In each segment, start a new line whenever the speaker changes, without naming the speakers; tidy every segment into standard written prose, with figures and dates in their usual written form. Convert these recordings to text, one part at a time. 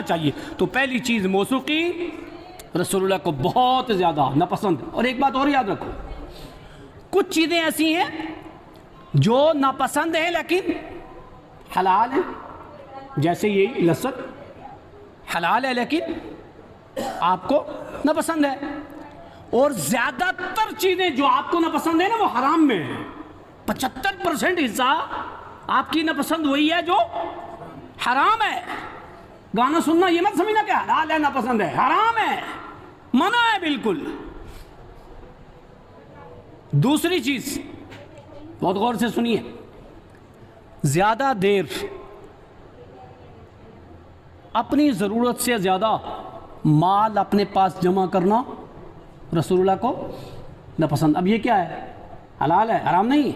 چاہیے۔ تو پہلی چیز موسیقی رسول اللہ کو بہت زیادہ ناپسند ہے۔ اور ایک بات اور یاد رکھو، کچھ چیزیں ایسی ہیں جو ناپسند ہیں لیکن حلال ہیں، جیسے یہ لذت حلال ہے لیکن آپ کو ناپسند ہے، اور زیادہ تر چیزیں جو آپ کو ناپسند ہیں نا وہ حرام میں ہیں۔ 75% حصہ آپ کی ناپسند وہی ہے جو حرام ہے۔ گانا سننا یہ مت سمجھنا کہ حلال ہے ناپسند ہے، حرام ہے، منع ہے بالکل۔ دوسری چیز بہت غور سے سنیے، زیادہ دیر اپنی ضرورت سے زیادہ مال اپنے پاس جمع کرنا رسول اللہ کو ناپسند۔ اب یہ کیا ہے؟ حلال ہے، حرام نہیں۔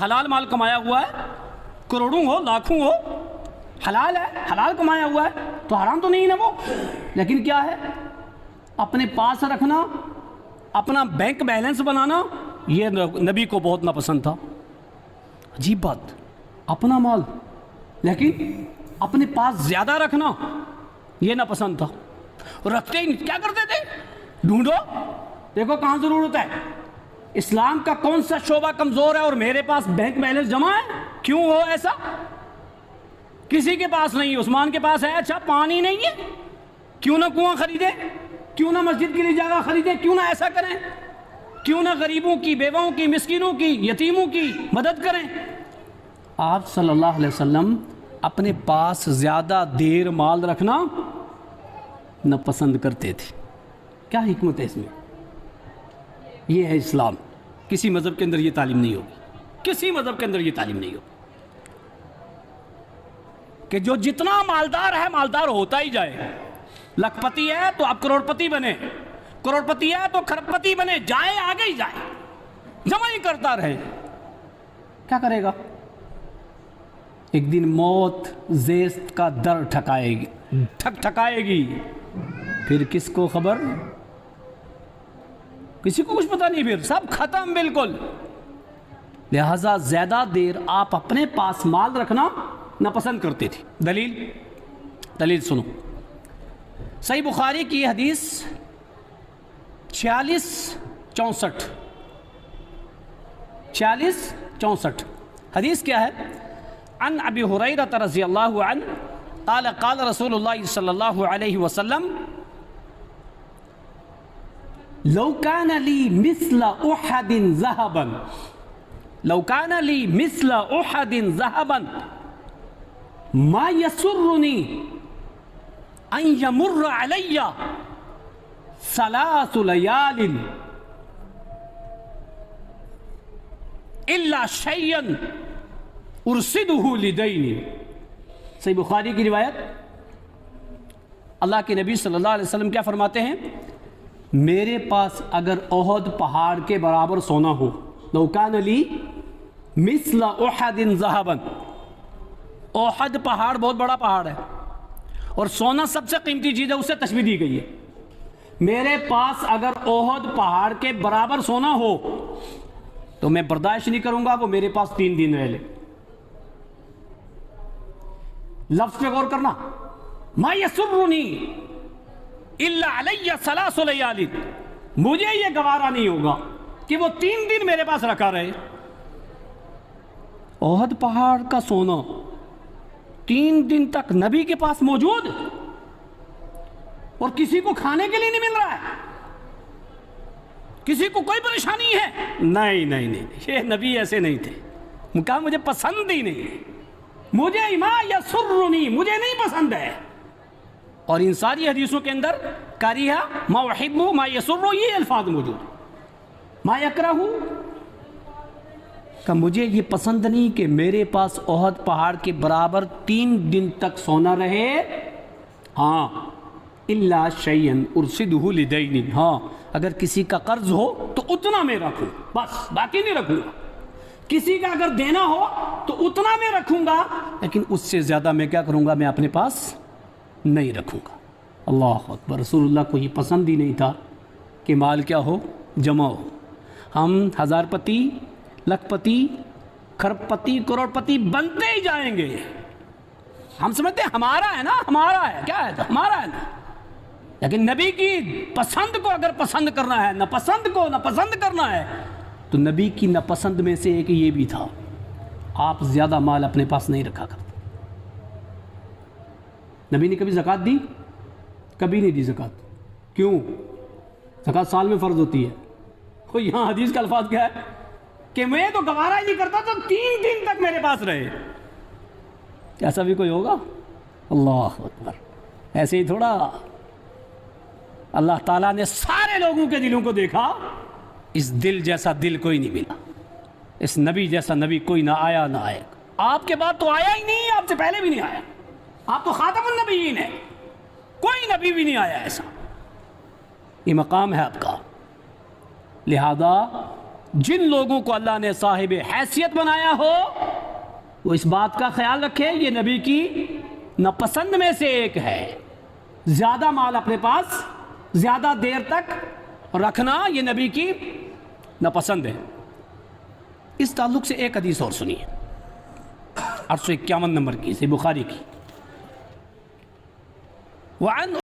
حلال مال کمایا ہوا ہے، کروڑوں ہو لاکھوں ہو، حلال ہے، حلال کمایا ہوا ہے تو حرام تو نہیں نا وہ، لیکن کیا ہے؟ اپنے پاس رکھنا، اپنا بینک بیلنس بنانا، یہ نبی کو بہت ناپسند تھا۔ عجیب بات، اپنا مال لیکن اپنے پاس زیادہ رکھنا یہ ناپسند تھا۔ رکھتے ہی کیا کرتے تھے؟ ڈھونڈو، دیکھو کہاں ضرورت ہے، اسلام کا کون سا شعبہ کمزور ہے اور میرے پاس بینک بیلنس جمع ہے۔ کیوں ہو ایسا؟ کسی کے پاس نہیں، عثمان کے پاس ہے، اچھا پانی نہیں ہے، کیوں نہ کنواں خریدے، کیوں نہ مسجد کے لیے جگہ خریدے، کیوں نہ ایسا کریں، کیوں نہ غریبوں کی، بیواؤں کی، مسکینوں کی، یتیموں کی مدد کریں۔ آپ صلی اللہ علیہ وسلم اپنے پاس زیادہ دیر مال رکھنا ناپسند کرتے تھے۔ کیا حکمت ہے اس میں؟ یہ ہے اسلام۔ کسی مذہب کے اندر یہ تعلیم نہیں ہوگی، کسی مذہب کے اندر یہ تعلیم نہیں ہوگی کہ جو جتنا مالدار ہے مالدار ہوتا ہی جائے۔ لکھ پتی ہے تو اب کروڑ پتی بنے، کروڑ پتی ہے تو کھرب پتی بنے، جائے آگے ہی جائے، جمع ہی کرتا رہے۔ کیا کرے گا؟ ایک دن موت زیست کا در ٹھکائے گی، پھر کس کو خبر؟ کسی کو کچھ پتہ نہیں، پھر سب ختم بالکل۔ لہذا زیادہ دیر آپ اپنے پاس مال رکھنا ناپسند کرتے تھے۔ دلیل سنو، صحیح بخاری کی حدیث 46-64 حدیث کیا ہے؟ عن ابی ہریرہ رضی اللہ عنہ قال قال رسول اللہ صلی اللہ علیہ وسلم لو كان لي مثل احد ذهبا لو كان لي مثل احد ذهبا ما يسرني ان يمر علي 3 ليال الا شيئا ارصده لدين۔ صحیح بخاری کی روایت، اللہ کے نبی صلی اللہ علیہ وسلم کیا فرماتے ہیں؟ میرے پاس اگر احد پہاڑ کے برابر سونا ہو، لو کان لی مثل احد ذهبا، احد پہاڑ بہت بڑا پہاڑ ہے اور سونا سب سے قیمتی چیز ہے، اسے تشبیہ دی گئی ہے۔ میرے پاس اگر احد پہاڑ کے برابر سونا ہو تو میں برداشت نہیں کروں گا وہ میرے پاس 3 دن رہ لے۔ لفظ پہ غور کرنا، ما یسرنی الا علی 3 لیال، مجھے یہ گوارا نہیں ہوگا کہ وہ 3 دن میرے پاس رکھا رہے۔ احد پہاڑ کا سونا 3 دن تک نبی کے پاس موجود اور کسی کو کھانے کے لیے نہیں مل رہا ہے، کسی کو کوئی پریشانی ہے؟ نہیں، یہ نبی ایسے نہیں تھے۔ کہا مجھے پسند ہی نہیں، مجھے ما یسرنی، مجھے نہیں پسند ہے۔ اور ان ساری حدیثوں کے اندر کریہ ما احب ما یسر یہ الفاظ موجود، ما یکرہ، کہ مجھے یہ پسند نہیں کہ میرے پاس احد پہاڑ کے برابر 3 دن تک سونا رہے، ہاں الا شیئا ارصدہ لدین، ہاں اگر کسی کا قرض ہو تو اتنا میں رکھوں، بس باقی نہیں رکھوں گا۔ کسی کا اگر دینا ہو تو اتنا میں رکھوں گا، لیکن اس سے زیادہ میں کیا کروں گا؟ میں اپنے پاس نہیں رکھوں گا۔ اللہ اکبر، رسول اللہ کو یہ پسند ہی نہیں تھا کہ مال کیا ہو؟ جمع ہو۔ ہم 1000 پتی، لکھ پتی، کھرب پتی، کروڑ پتی بنتے ہی جائیں گے، ہم سمجھتے ہیں ہمارا ہے نا، ہمارا ہے، کیا ہے تو ہمارا ہے نا، لیکن نبی کی پسند کو اگر پسند کرنا ہے، ناپسند کو ناپسند کرنا ہے، تو نبی کی ناپسند میں سے ایک یہ بھی تھا، آپ زیادہ مال اپنے پاس نہیں رکھا کرتے۔ نبی نے کبھی زکوٰۃ دی؟ کبھی نہیں دی زکوٰۃ۔ کیوں؟ زکوٰۃ سال میں فرض ہوتی ہے۔ تو یہاں حدیث کا الفاظ کیا ہے کہ میں تو گوارا ہی نہیں کرتا تو 3 دن تک میرے پاس رہے۔ ایسا بھی کوئی ہوگا؟ اللہ اکبر! ایسے ہی تھوڑا، اللہ تعالیٰ نے سارے لوگوں کے دلوں کو دیکھا، اس دل جیسا دل کوئی نہیں ملا، اس نبی جیسا نبی کوئی نہ آیا نہ آئے گا۔ آپ کے بعد تو آیا ہی نہیں، آپ سے پہلے بھی نہیں آیا، آپ تو خاتم النبیین ہیں، کوئی نبی بھی نہیں آیا ایسا۔ یہ مقام ہے آپ کا۔ لہذا جن لوگوں کو اللہ نے صاحب حیثیت بنایا ہو وہ اس بات کا خیال رکھے یہ نبی کی ناپسند میں سے ایک ہے۔ زیادہ مال اپنے پاس زیادہ دیر تک رکھنا یہ نبی کی ناپسند ہے۔ اس تعلق سے ایک حدیث اور سنیے، 851 نمبر کی، صحیح بخاری کی۔ وعن